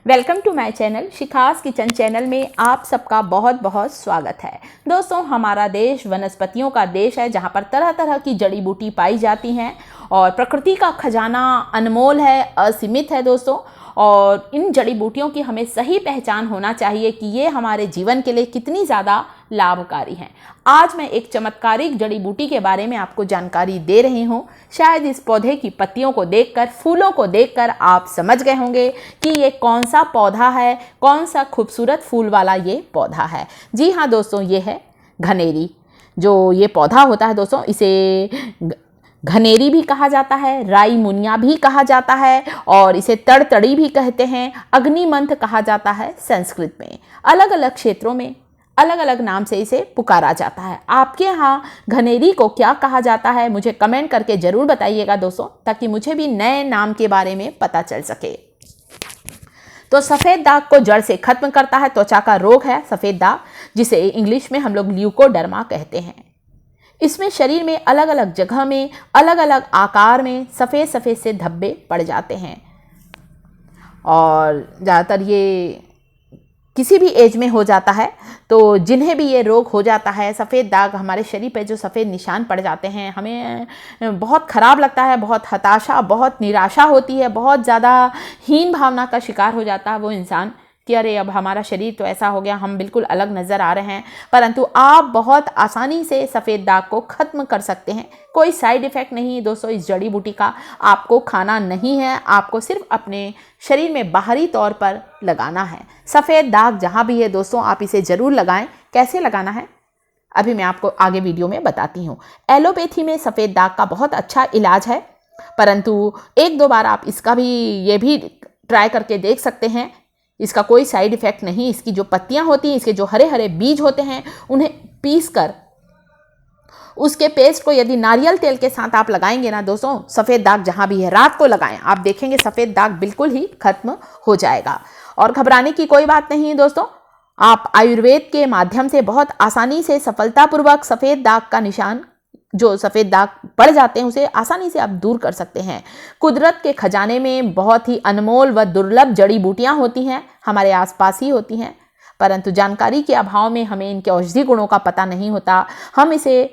Welcome to my channel Shikha's kitchen channel में आप सबका बहुत बहुत स्वागत है। दोस्तों, हमारा देश वनस्पतियों का देश है जहाँ पर तरह तरह की जड़ी बूटी पाई जाती हैं और प्रकृति का खजाना अनमोल है, असीमित है दोस्तों। और इन जड़ी बूटियों की हमें सही पहचान होना चाहिए कि ये हमारे जीवन के लिए कितनी ज़्यादा लाभकारी हैं। आज मैं एक चमत्कारिक जड़ी बूटी के बारे में आपको जानकारी दे रही हूँ। शायद इस पौधे की पत्तियों को देखकर, फूलों को देखकर आप समझ गए होंगे कि ये कौन सा पौधा है, कौन सा खूबसूरत फूल वाला ये पौधा है। जी हाँ दोस्तों, ये है घनेरी। जो ये पौधा होता है दोस्तों, इसे घनेरी भी कहा जाता है, राई मुनिया भी कहा जाता है और इसे तड़तड़ी भी कहते हैं, अग्निमंथ कहा जाता है संस्कृत में। अलग अलग क्षेत्रों में अलग अलग नाम से इसे पुकारा जाता है। आपके यहाँ घनेरी को क्या कहा जाता है मुझे कमेंट करके ज़रूर बताइएगा दोस्तों, ताकि मुझे भी नए नाम के बारे में पता चल सके। तो सफ़ेद दाग को जड़ से खत्म करता है। त्वचा का रोग है सफ़ेद दाग, जिसे इंग्लिश में हम लोग ल्यूकोडर्मा कहते हैं। इसमें शरीर में अलग अलग जगह में अलग अलग आकार में सफ़ेद सफ़ेद से धब्बे पड़ जाते हैं और ज़्यादातर ये किसी भी एज में हो जाता है। तो जिन्हें भी ये रोग हो जाता है, सफ़ेद दाग, हमारे शरीर पे जो सफ़ेद निशान पड़ जाते हैं, हमें बहुत ख़राब लगता है, बहुत हताशा, बहुत निराशा होती है, बहुत ज़्यादा हीन भावना का शिकार हो जाता है वो इंसान कि अरे अब हमारा शरीर तो ऐसा हो गया, हम बिल्कुल अलग नज़र आ रहे हैं। परंतु आप बहुत आसानी से सफ़ेद दाग को ख़त्म कर सकते हैं। कोई साइड इफ़ेक्ट नहीं है दोस्तों इस जड़ी बूटी का। आपको खाना नहीं है, आपको सिर्फ अपने शरीर में बाहरी तौर पर लगाना है। सफ़ेद दाग जहाँ भी है दोस्तों, आप इसे ज़रूर लगाएं। कैसे लगाना है अभी मैं आपको आगे वीडियो में बताती हूँ। एलोपैथी में सफ़ेद दाग का बहुत अच्छा इलाज है, परंतु एक दो बार आप इसका भी ये भी ट्राई करके देख सकते हैं। इसका कोई साइड इफ़ेक्ट नहीं। इसकी जो पत्तियां होती हैं, इसके जो हरे हरे बीज होते हैं, उन्हें पीस कर उसके पेस्ट को यदि नारियल तेल के साथ आप लगाएंगे ना दोस्तों, सफ़ेद दाग जहाँ भी है रात को लगाएं, आप देखेंगे सफ़ेद दाग बिल्कुल ही खत्म हो जाएगा। और घबराने की कोई बात नहीं है दोस्तों। आप आयुर्वेद के माध्यम से बहुत आसानी से सफलतापूर्वक सफ़ेद दाग का निशान, जो सफ़ेद दाग पड़ जाते हैं, उसे आसानी से आप दूर कर सकते हैं। कुदरत के खजाने में बहुत ही अनमोल व दुर्लभ जड़ी बूटियां होती हैं, हमारे आसपास ही होती हैं, परंतु जानकारी के अभाव में हमें इनके औषधि गुणों का पता नहीं होता। हम इसे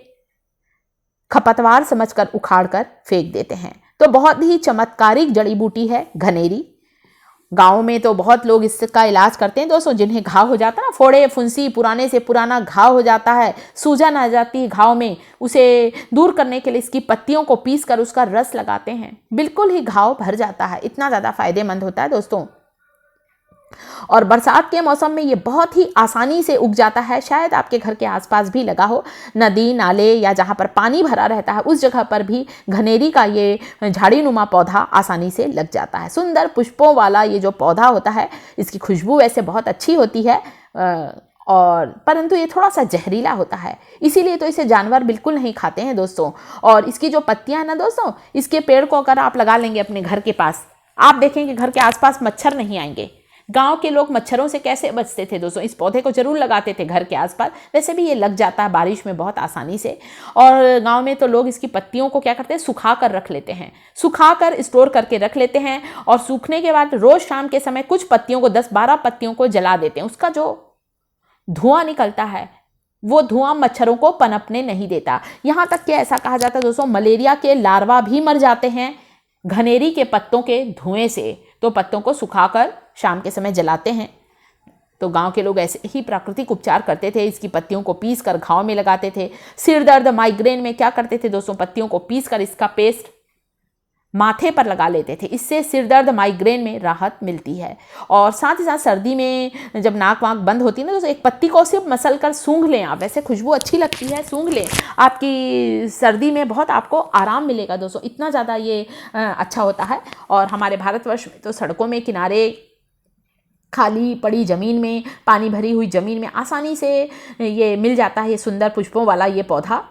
खपतवार समझकर उखाड़ कर फेंक देते हैं। तो बहुत ही चमत्कारिक जड़ी बूटी है घनेरी। गाँव में तो बहुत लोग इसका इलाज करते हैं दोस्तों। जिन्हें घाव हो जाता है ना, फोड़े फुंसी, पुराने से पुराना घाव हो जाता है, सूजन आ जाती है घाव में, उसे दूर करने के लिए इसकी पत्तियों को पीस कर उसका रस लगाते हैं, बिल्कुल ही घाव भर जाता है। इतना ज़्यादा फायदेमंद होता है दोस्तों। और बरसात के मौसम में ये बहुत ही आसानी से उग जाता है। शायद आपके घर के आसपास भी लगा हो, नदी नाले या जहाँ पर पानी भरा रहता है उस जगह पर भी घनेरी का ये झाड़ी नुमा पौधा आसानी से लग जाता है। सुंदर पुष्पों वाला ये जो पौधा होता है, इसकी खुशबू वैसे बहुत अच्छी होती है और परंतु ये थोड़ा सा जहरीला होता है, इसीलिए तो इसे जानवर बिल्कुल नहीं खाते हैं दोस्तों। और इसकी जो पत्तियां हैं ना दोस्तों, इसके पेड़ को अगर आप लगा लेंगे अपने घर के पास, आप देखेंगे घर के आसपास मच्छर नहीं आएंगे। गांव के लोग मच्छरों से कैसे बचते थे दोस्तों, इस पौधे को जरूर लगाते थे घर के आसपास। वैसे भी ये लग जाता है बारिश में बहुत आसानी से। और गांव में तो लोग इसकी पत्तियों को क्या करते हैं, सुखा कर रख लेते हैं, सुखा कर स्टोर करके रख लेते हैं और सूखने के बाद रोज शाम के समय कुछ पत्तियों को, 10-12 पत्तियों को जला देते हैं। उसका जो धुआं निकलता है, वो धुआं मच्छरों को पनपने नहीं देता। यहाँ तक कि ऐसा कहा जाता है दोस्तों, मलेरिया के लार्वा भी मर जाते हैं घनेरी के पत्तों के धुएं से। तो पत्तों को सुखाकर शाम के समय जलाते हैं। तो गांव के लोग ऐसे ही प्राकृतिक उपचार करते थे, इसकी पत्तियों को पीस कर घाव में लगाते थे। सिर दर्द, माइग्रेन में क्या करते थे दोस्तों, पत्तियों को पीस कर इसका पेस्ट माथे पर लगा लेते थे। इससे सिर दर्द, माइग्रेन में राहत मिलती है। और साथ ही साथ सर्दी में जब नाक वाक बंद होती है ना, तो एक पत्ती को सिर्फ मसल कर सूंघ लें आप, वैसे खुशबू अच्छी लगती है, सूंघ लें, आपकी सर्दी में बहुत आपको आराम मिलेगा दोस्तों। इतना ज़्यादा ये अच्छा होता है। और हमारे भारतवर्ष में तो सड़कों में किनारे, खाली पड़ी ज़मीन में, पानी भरी हुई ज़मीन में आसानी से ये मिल जाता है, ये सुंदर पुष्पों वाला ये पौधा।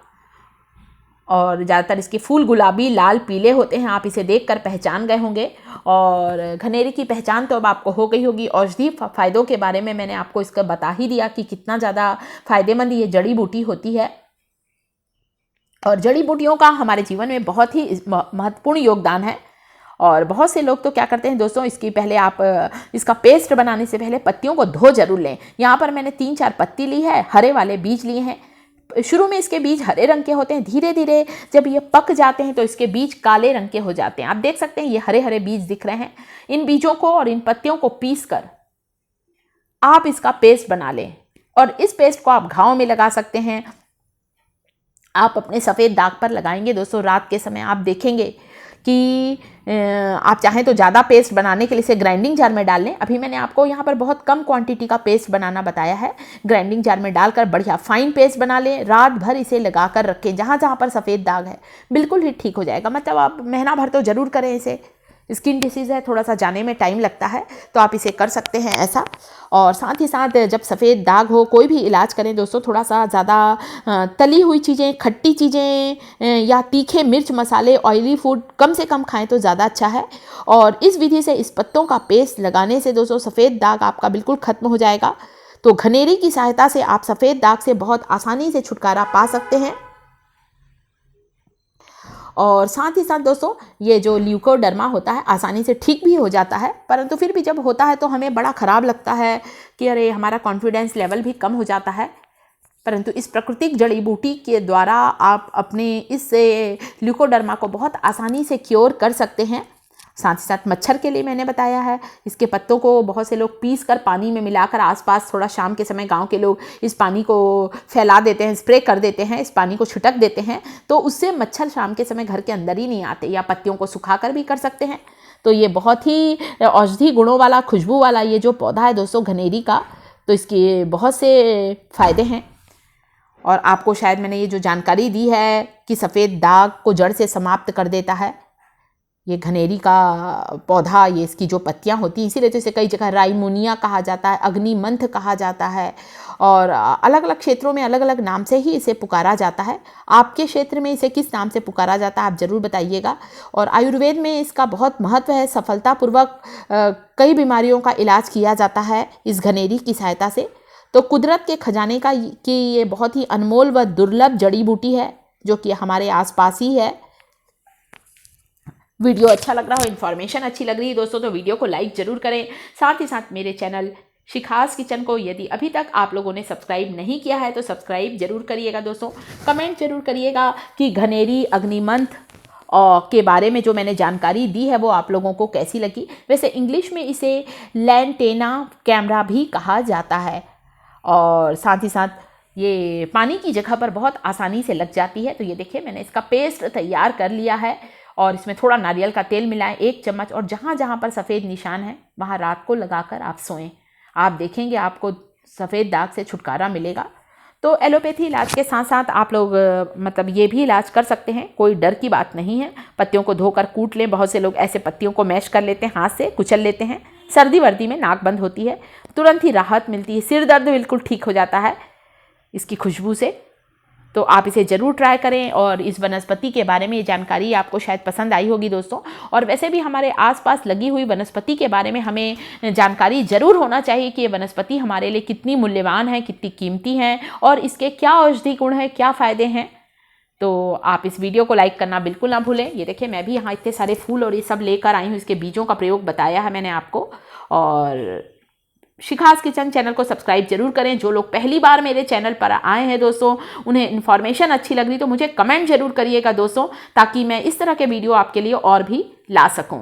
और ज़्यादातर इसके फूल गुलाबी, लाल, पीले होते हैं। आप इसे देखकर पहचान गए होंगे। और घनेरी की पहचान तो अब आपको हो गई होगी। औषधि फ़ायदों के बारे में मैंने आपको इसका बता ही दिया कि कितना ज़्यादा फ़ायदेमंद ये जड़ी बूटी होती है। और जड़ी बूटियों का हमारे जीवन में बहुत ही महत्वपूर्ण योगदान है। और बहुत से लोग तो क्या करते हैं दोस्तों, इसका पेस्ट बनाने से पहले पत्तियों को धो जरूर लें। यहाँ पर मैंने 3-4 पत्ती ली है, हरे वाले बीज लिए हैं। शुरू में इसके बीज हरे रंग के होते हैं, धीरे धीरे जब ये पक जाते हैं तो इसके बीज काले रंग के हो जाते हैं। आप देख सकते हैं ये हरे हरे बीज दिख रहे हैं। इन बीजों को और इन पत्तियों को पीस कर आप इसका पेस्ट बना लें और इस पेस्ट को आप घाव में लगा सकते हैं। आप अपने सफ़ेद दाग पर लगाएंगे दोस्तों, रात के समय आप देखेंगे कि आप चाहें तो ज़्यादा पेस्ट बनाने के लिए इसे ग्राइंडिंग जार में डाल लें। अभी मैंने आपको यहाँ पर बहुत कम क्वांटिटी का पेस्ट बनाना बताया है। ग्राइंडिंग जार में डालकर बढ़िया फाइन पेस्ट बना लें, रात भर इसे लगा कर रखें। जहाँ जहाँ पर सफ़ेद दाग है बिल्कुल ही ठीक हो जाएगा। मतलब आप महीना भर तो ज़रूर करें इसे। स्किन डिसीज़ है, थोड़ा सा जाने में टाइम लगता है, तो आप इसे कर सकते हैं ऐसा। और साथ ही साथ जब सफ़ेद दाग हो, कोई भी इलाज करें दोस्तों, थोड़ा सा ज़्यादा तली हुई चीज़ें, खट्टी चीज़ें या तीखे मिर्च मसाले, ऑयली फूड कम से कम खाएं तो ज़्यादा अच्छा है। और इस विधि से इस पत्तों का पेस्ट लगाने से दोस्तों सफ़ेद दाग आपका बिल्कुल ख़त्म हो जाएगा। तो घनेरी की सहायता से आप सफ़ेद दाग से बहुत आसानी से छुटकारा पा सकते हैं। और साथ ही साथ दोस्तों ये जो ल्यूकोडर्मा होता है आसानी से ठीक भी हो जाता है, परंतु फिर भी जब होता है तो हमें बड़ा ख़राब लगता है कि अरे हमारा कॉन्फिडेंस लेवल भी कम हो जाता है। परंतु इस प्राकृतिक जड़ी बूटी के द्वारा आप अपने इस ल्यूकोडर्मा को बहुत आसानी से क्योर कर सकते हैं। साथ ही साथ मच्छर के लिए मैंने बताया है, इसके पत्तों को बहुत से लोग पीस कर पानी में मिलाकर आसपास थोड़ा शाम के समय गांव के लोग इस पानी को फैला देते हैं, स्प्रे कर देते हैं, इस पानी को छिटक देते हैं, तो उससे मच्छर शाम के समय घर के अंदर ही नहीं आते। या पत्तियों को सुखा कर भी कर सकते हैं। तो ये बहुत ही औषधि गुणों वाला, खुशबू वाला ये जो पौधा है दोस्तों घनेरी का, तो इसके बहुत से फ़ायदे हैं। और आपको शायद मैंने ये जो जानकारी दी है कि सफ़ेद दाग को जड़ से समाप्त कर देता है ये घनेरी का पौधा, ये इसकी जो पत्तियां होती हैं, इसीलिए तो इसे कई जगह राइमोनिया कहा जाता है, अग्निमंथ कहा जाता है, और अलग अलग क्षेत्रों में अलग अलग नाम से ही इसे पुकारा जाता है। आपके क्षेत्र में इसे किस नाम से पुकारा जाता है आप ज़रूर बताइएगा। और आयुर्वेद में इसका बहुत महत्व है। सफलतापूर्वक कई बीमारियों का इलाज किया जाता है इस घनेरी की सहायता से। तो कुदरत के खजाने की ये बहुत ही अनमोल व दुर्लभ जड़ी बूटी है जो कि हमारे आसपास ही है। वीडियो अच्छा लग रहा हो, इन्फॉर्मेशन अच्छी लग रही है दोस्तों, तो वीडियो को लाइक ज़रूर करें। साथ ही साथ मेरे चैनल शिखास किचन को यदि अभी तक आप लोगों ने सब्सक्राइब नहीं किया है तो सब्सक्राइब जरूर करिएगा दोस्तों। कमेंट जरूर करिएगा कि घनेरी अग्निमंथ के बारे में जो मैंने जानकारी दी है वो आप लोगों को कैसी लगी। वैसे इंग्लिश में इसे लैंटेना कैमरा भी कहा जाता है। और साथ ही साथ ये पानी की जगह पर बहुत आसानी से लग जाती है। तो ये देखिए मैंने इसका पेस्ट तैयार कर लिया है और इसमें थोड़ा नारियल का तेल मिलाएं 1 चम्मच, और जहाँ जहाँ पर सफ़ेद निशान है वहाँ रात को लगाकर आप सोएं। आप देखेंगे आपको सफ़ेद दाग से छुटकारा मिलेगा। तो एलोपैथी इलाज के साथ साथ आप लोग मतलब ये भी इलाज कर सकते हैं, कोई डर की बात नहीं है। पत्तियों को धोकर कूट लें। बहुत से लोग ऐसे पत्तियों को मैश कर लेते हैं, हाथ से कुचल लेते हैं। सर्दी वर्दी में नाक बंद होती है, तुरंत ही राहत मिलती है। सिर दर्द बिल्कुल ठीक हो जाता है इसकी खुशबू से। तो आप इसे ज़रूर ट्राई करें। और इस वनस्पति के बारे में ये जानकारी आपको शायद पसंद आई होगी दोस्तों। और वैसे भी हमारे आसपास लगी हुई वनस्पति के बारे में हमें जानकारी ज़रूर होना चाहिए कि ये वनस्पति हमारे लिए कितनी मूल्यवान है, कितनी कीमती है और इसके क्या औषधि गुण हैं, क्या फ़ायदे हैं। तो आप इस वीडियो को लाइक करना बिल्कुल ना भूलें। ये देखिए मैं भी यहाँ इतने सारे फूल और ये सब लेकर आई हूँ। इसके बीजों का प्रयोग बताया है मैंने आपको। और शिखास किचन चैनल को सब्सक्राइब जरूर करें। जो लोग पहली बार मेरे चैनल पर आए हैं दोस्तों, उन्हें इन्फॉर्मेशन अच्छी लग रही तो मुझे कमेंट जरूर करिएगा दोस्तों, ताकि मैं इस तरह के वीडियो आपके लिए और भी ला सकूं।